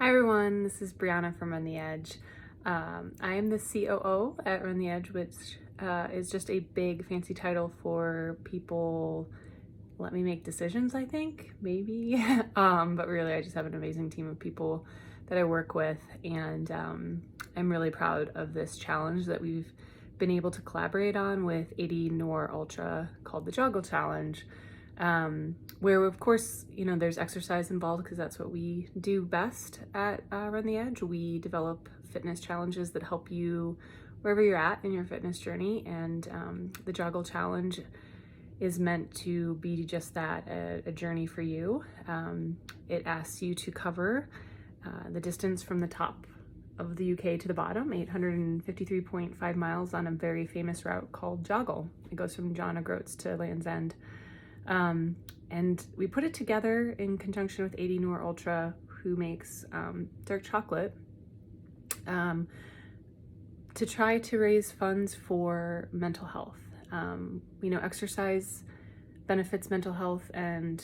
Hi everyone, this is Briana from Run the Edge. I am the COO at Run the Edge, which is just a big fancy title for people let me make decisions, I think, maybe. But really I just have an amazing team of people that I work with, and I'm really proud of this challenge that we've been able to collaborate on with 80 Nor Ultra called the JOGLE Challenge. Where of course, there's exercise involved because that's what we do best at Run the Edge. We develop fitness challenges that help you wherever you're at in your fitness journey, and the JOGLE Challenge is meant to be just that, a journey for you. It asks you to cover the distance from the top of the UK to the bottom, 853.5 miles on a very famous route called JOGLE. It goes from John O'Groats to Land's End. And we put it together in conjunction with 80 Nor Ultra, who makes dark chocolate, to try to raise funds for mental health. We know exercise benefits mental health, and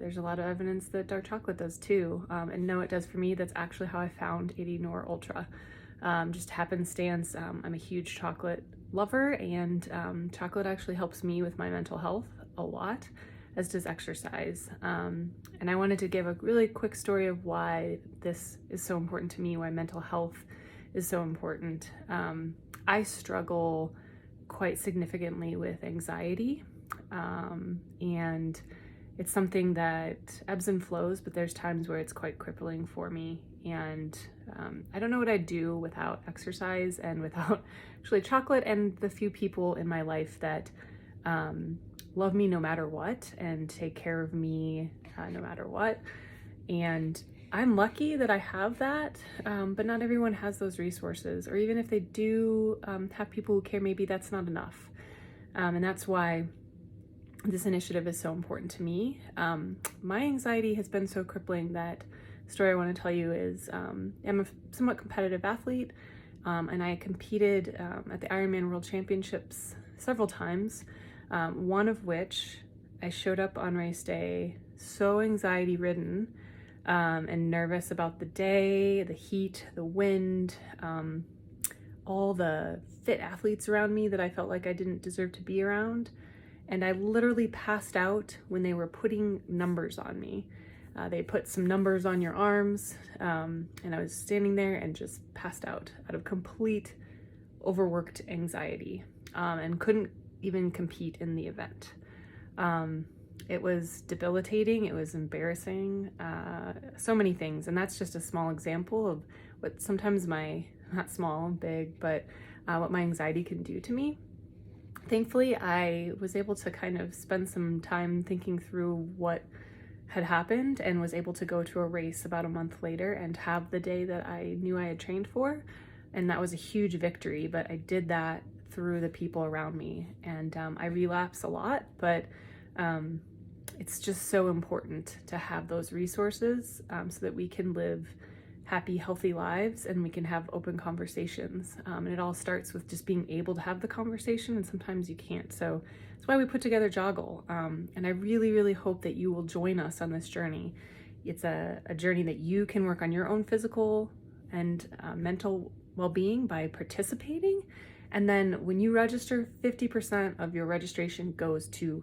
there's a lot of evidence that dark chocolate does too. And no, it does for me. That's actually how I found 80 Nor Ultra. Just happenstance. I'm a huge chocolate lover, and chocolate actually helps me with my mental health a lot, as does exercise. And I wanted to give a really quick story of why this is so important to me, why mental health is so important. I struggle quite significantly with anxiety, and it's something that ebbs and flows, but there's times where it's quite crippling for me. And I don't know what I'd do without exercise and without actually chocolate and the few people in my life that love me no matter what and take care of me no matter what. And I'm lucky that I have that, but not everyone has those resources, or even if they do have people who care, maybe that's not enough. And that's why this initiative is so important to me. My anxiety has been so crippling that the story I want to tell you is I'm a somewhat competitive athlete, and I competed at the Ironman World Championships several times. One of which I showed up on race day so anxiety ridden and nervous about the day, the heat, the wind, all the fit athletes around me that I felt like I didn't deserve to be around. And I literally passed out when they were putting numbers on me. They put some numbers on your arms, and I was standing there and just passed out of complete overworked anxiety, and couldn't even compete in the event. It was debilitating, it was embarrassing, so many things. And that's just a small example of what sometimes not small, big, but what my anxiety can do to me. Thankfully, I was able to kind of spend some time thinking through what had happened, and was able to go to a race about a month later and have the day that I knew I had trained for. And that was a huge victory, but I did that through the people around me. And I relapse a lot, but it's just so important to have those resources so that we can live happy, healthy lives, and we can have open conversations. And it all starts with just being able to have the conversation, and sometimes you can't. So that's why we put together JOGLE. And I really, really hope that you will join us on this journey. It's a journey that you can work on your own physical and mental well-being by participating. And then when you register, 50% of your registration goes to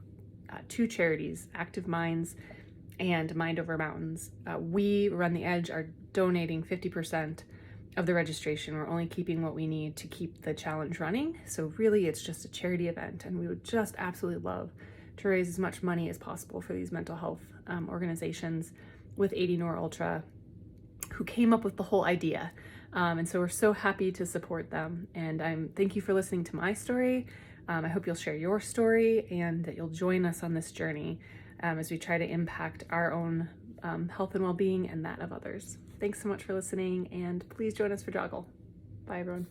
two charities, Active Minds and Mind Over Mountains. We, Run the Edge, are donating 50% of the registration. We're only keeping what we need to keep the challenge running. So really it's just a charity event, and we would just absolutely love to raise as much money as possible for these mental health organizations with 80 Nor Ultra, who came up with the whole idea. And so we're so happy to support them. And thank you for listening to my story. I hope you'll share your story, and that you'll join us on this journey as we try to impact our own health and well-being and that of others. Thanks so much for listening, and please join us for JOGLE. Bye, everyone.